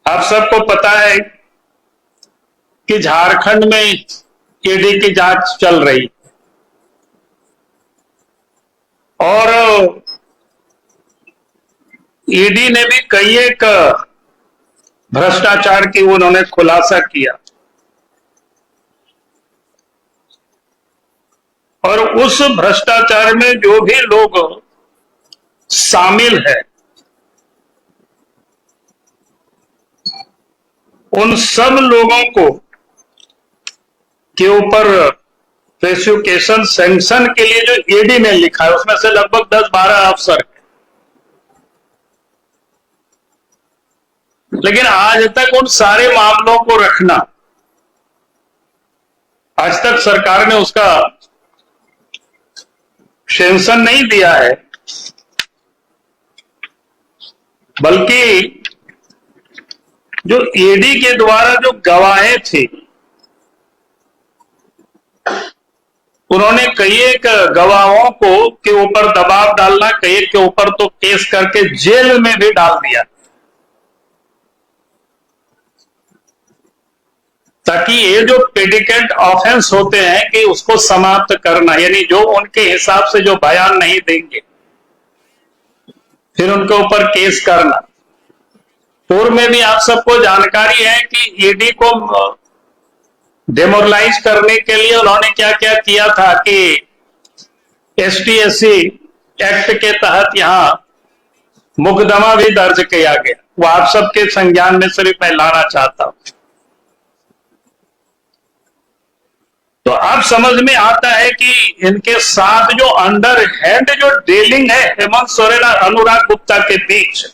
आप सबको पता है कि झारखंड में ईडी की जांच चल रही और ईडी ने भी कई एक भ्रष्टाचार की उन्होंने खुलासा किया और उस भ्रष्टाचार में जो भी लोग शामिल है उन सब लोगों को के ऊपर प्रोसिक्यूशन सैंक्शन के लिए जो ईडी ने लिखा है उसमें से लगभग 10-12 अफसर, लेकिन आज तक उन सारे मामलों को रखना, आज तक सरकार ने उसका सैंक्शन नहीं दिया है, बल्कि जो ईडी के द्वारा जो गवाहें थी उन्होंने कई एक गवाहों को के ऊपर दबाव डालना, कई एक के ऊपर तो केस करके जेल में भी डाल दिया ताकि ये जो प्रेडिकेट ऑफेंस होते हैं कि उसको समाप्त करना, यानी जो उनके हिसाब से जो बयान नहीं देंगे फिर उनके ऊपर केस करना। पूर्व में भी आप सबको जानकारी है कि ईडी को डेमोरलाइज करने के लिए उन्होंने क्या क्या किया था कि एसटी/एससी एक्ट के तहत यहां मुकदमा भी दर्ज किया गया। वो आप सबके संज्ञान में सिर्फ मैं लाना चाहता हूं। तो अब समझ में आता है कि इनके साथ जो अंडर हैंड जो डीलिंग है हेमंत सोरेन और अनुराग गुप्ता के बीच,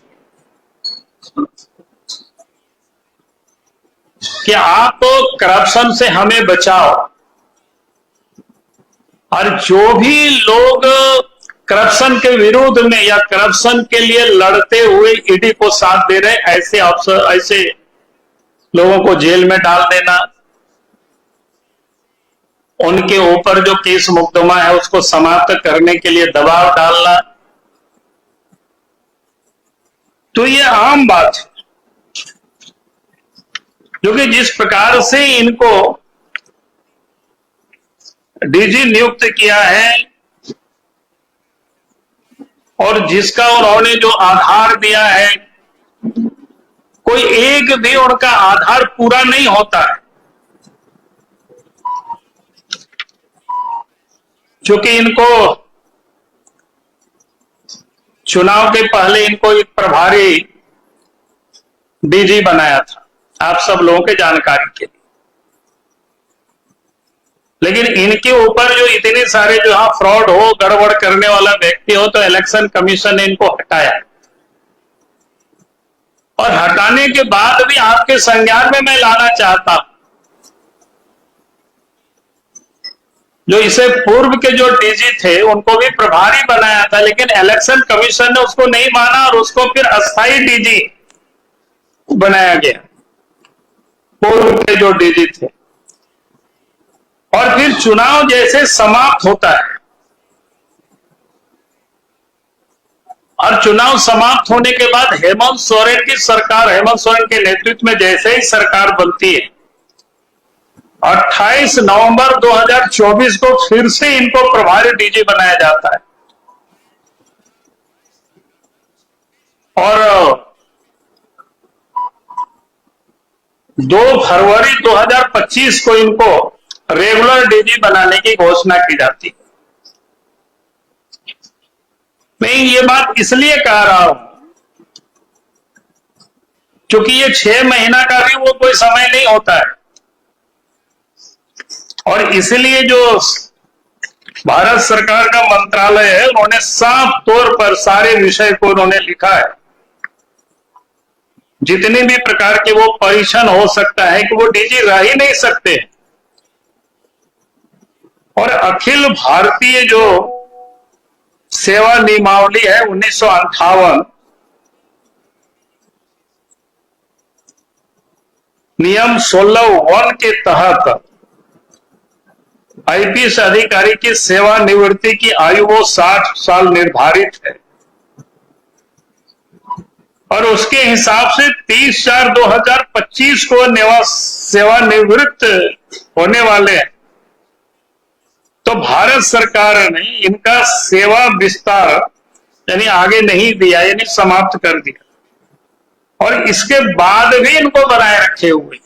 कि आप करप्शन से हमें बचाओ और जो भी लोग करप्शन के विरोध में या करप्शन के लिए लड़ते हुए ईडी को साथ दे रहे ऐसे अफसर, ऐसे लोगों को जेल में डाल देना, उनके ऊपर जो केस मुकदमा है उसको समाप्त करने के लिए दबाव डालना, तो ये आम बात है। जो कि जिस प्रकार से इनको डीजी नियुक्त किया है और जिसका उन्होंने जो आधार दिया है, कोई एक भी उनका आधार पूरा नहीं होता है, क्योंकि इनको चुनाव के पहले इनको एक प्रभारी डीजी बनाया था, आप सब लोगों के जानकारी के लिए। लेकिन इनके ऊपर जो इतने सारे जो यहां फ्रॉड हो, गड़बड़ करने वाला व्यक्ति हो, तो इलेक्शन कमीशन ने इनको हटाया और हटाने के बाद भी आपके संज्ञान में मैं लाना चाहता हूं, जो इससे पूर्व के जो डीजी थे उनको भी प्रभारी बनाया था, लेकिन इलेक्शन कमीशन ने उसको नहीं माना और उसको फिर अस्थायी डीजी बनाया गया, पूर्व के जो डीजी थे। और फिर चुनाव जैसे समाप्त होता है और चुनाव समाप्त होने के बाद हेमंत सोरेन की सरकार, हेमंत सोरेन के नेतृत्व में जैसे ही सरकार बनती है, 28 नवंबर 2024 को फिर से इनको प्रभारी डीजी बनाया जाता है और 2 फरवरी 2025 को इनको रेगुलर डीजी बनाने की घोषणा की जाती है। मैं ये बात इसलिए कह रहा हूं क्योंकि ये 6 महीना का भी वो कोई समय नहीं होता है और इसलिए जो भारत सरकार का मंत्रालय है उन्होंने साफ तौर पर सारे विषय को उन्होंने लिखा है, जितने भी प्रकार के वो परीक्षण हो सकता है कि वो डीजी रह ही नहीं सकते। और अखिल भारतीय जो सेवा नियमावली है 1958, नियम 16(1) के तहत आईपीएस अधिकारी की सेवानिवृत्ति की आयु वो 60 साल निर्धारित है और उसके हिसाब से 30/4/2025 को सेवानिवृत्त होने वाले हैं। तो भारत सरकार ने इनका सेवा विस्तार यानी आगे नहीं दिया, यानी समाप्त कर दिया, और इसके बाद भी इनको बनाए रखे हुए।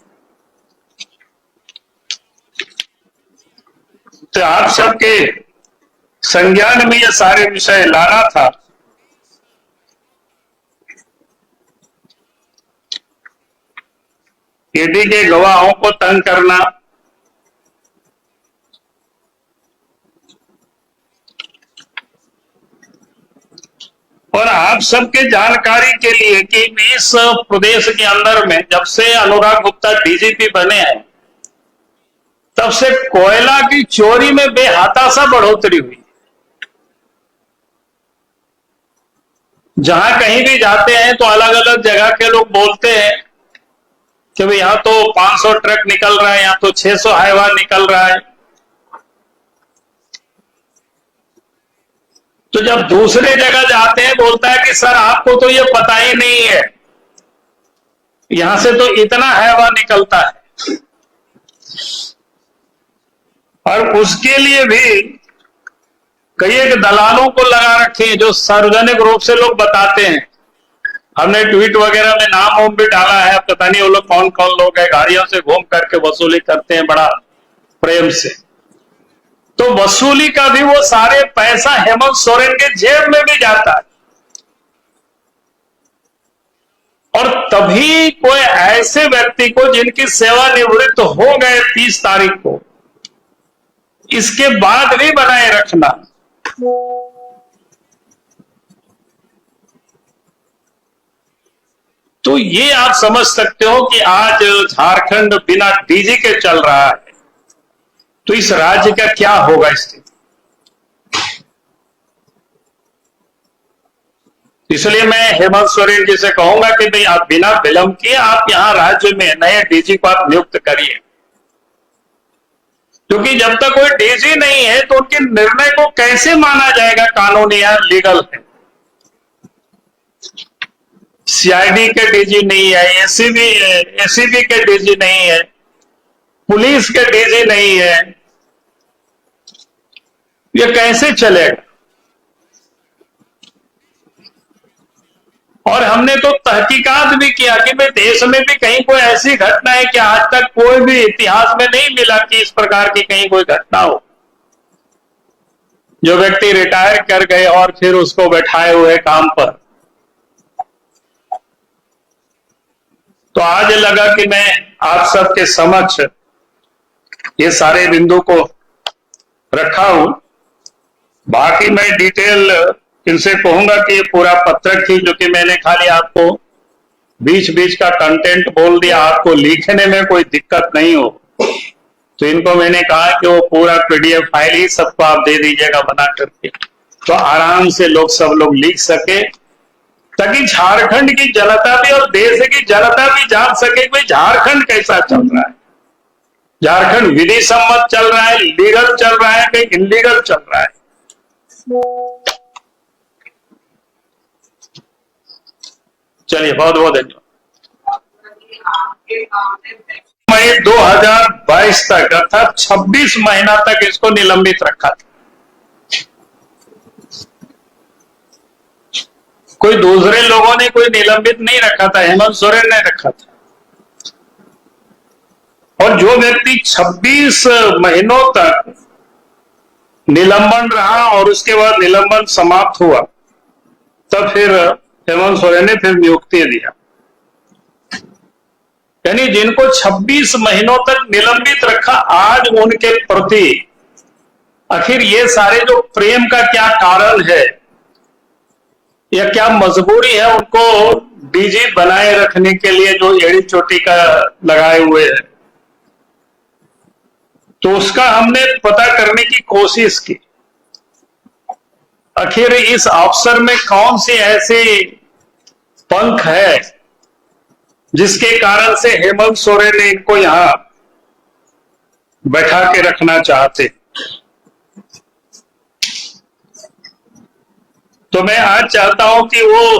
तो आप सबके संज्ञान में ये सारे विषय लाना था। ईडी के गवाहों को तंग करना, और आप सबके जानकारी के लिए कि इस प्रदेश के अंदर में जब से अनुराग गुप्ता डीजीपी बने हैं तब से कोयला की चोरी में बेहाताशा बढ़ोतरी हुई। जहां कहीं भी जाते हैं तो अलग अलग जगह के लोग बोलते हैं कि भाई यहां तो 500 ट्रक निकल रहा है, यहां तो 600 हाईवा निकल रहा है। तो जब दूसरे जगह जाते हैं बोलता है कि सर आपको तो ये पता ही नहीं है, यहां से तो इतना हाईवा निकलता है। और उसके लिए भी कई एक दलालों को लगा रखे हैं जो सार्वजनिक रूप से लोग बताते हैं। हमने ट्वीट वगैरह में नाम वाम भी डाला है, पता नहीं वो लोग कौन कौन लोग हैं, गाड़ियों से घूम करके वसूली करते हैं बड़ा प्रेम से। तो वसूली का भी वो सारे पैसा हेमंत सोरेन के जेब में भी जाता है। और तभी कोई ऐसे व्यक्ति को जिनकी सेवानिवृत्त हो गए 30 तारीख को, इसके बाद भी बनाए रखना, तो ये आप समझ सकते हो कि आज झारखंड बिना डीजी के चल रहा है, तो इस राज्य का क्या होगा स्थिति। इसलिए मैं हेमंत सोरेन जी से कहूंगा कि भाई आप बिना विलंब किए आप यहां राज्य में नए डीजी को आप नियुक्त करिए, क्योंकि जब तक कोई डीजी नहीं है तो उनके निर्णय को कैसे माना जाएगा कानूनी या लीगल है। सीआईडी के डीजी नहीं है, एसीबी के डीजी नहीं है, पुलिस के डीजी नहीं है, ये कैसे चलेगा। और हमने तो तहकीकात भी किया कि भाई देश में भी कहीं कोई ऐसी घटना है कि आज तक कोई भी इतिहास में नहीं मिला कि इस प्रकार की कहीं कोई घटना हो, जो व्यक्ति रिटायर कर गए और फिर उसको बैठाए हुए काम पर। तो आज लगा कि मैं आप सबके समक्ष ये सारे बिंदु को रखा हूं। बाकी मैं डिटेल इनसे कहूंगा कि ये पूरा पत्रक थी, जो कि मैंने खाली आपको बीच बीच का कंटेंट बोल दिया, आपको लिखने में कोई दिक्कत नहीं हो। तो इनको मैंने कहा कि वो पूरा पीडीएफ फाइल ही सबको आप दे दीजिएगा बना करके, तो आराम से सब लोग लिख सके, ताकि झारखंड की जनता भी और देश की जनता भी जान सके कि झारखंड कैसा चल रहा है। झारखंड विधि सम्मत चल रहा है, लीगल चल रहा है, कहीं इनलीगल चल रहा है। चलिए, बहुत बहुत धन्यवाद। मई 2022 तक अर्थात 26 महीना तक इसको निलंबित रखा था। कोई दूसरे लोगों ने कोई निलंबित नहीं रखा था, हेमंत सोरेन ने रखा था। और जो व्यक्ति 26 महीनों तक निलंबन रहा और उसके बाद निलंबन समाप्त हुआ, तब फिर हेमंत सोरेन ने फिर नियुक्ति दिया। यानी जिनको 26 महीनों तक निलंबित रखा, आज उनके प्रति आखिर ये सारे जो प्रेम का क्या कारण है या क्या मजबूरी है उनको डीजी बनाए रखने के लिए, जो एड़ी चोटी का लगाए हुए है, तो उसका हमने पता करने की कोशिश की। आखिर इस अवसर में कौन सी ऐसी पंख है जिसके कारण से हेमंत सोरेन ने इनको यहां बैठा के रखना चाहते। तो मैं आज चाहता हूं कि वो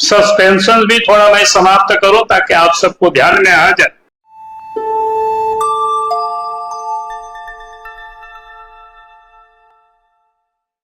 सस्पेंशन भी थोड़ा मैं समाप्त करूं ताकि आप सबको ध्यान में आ जाए।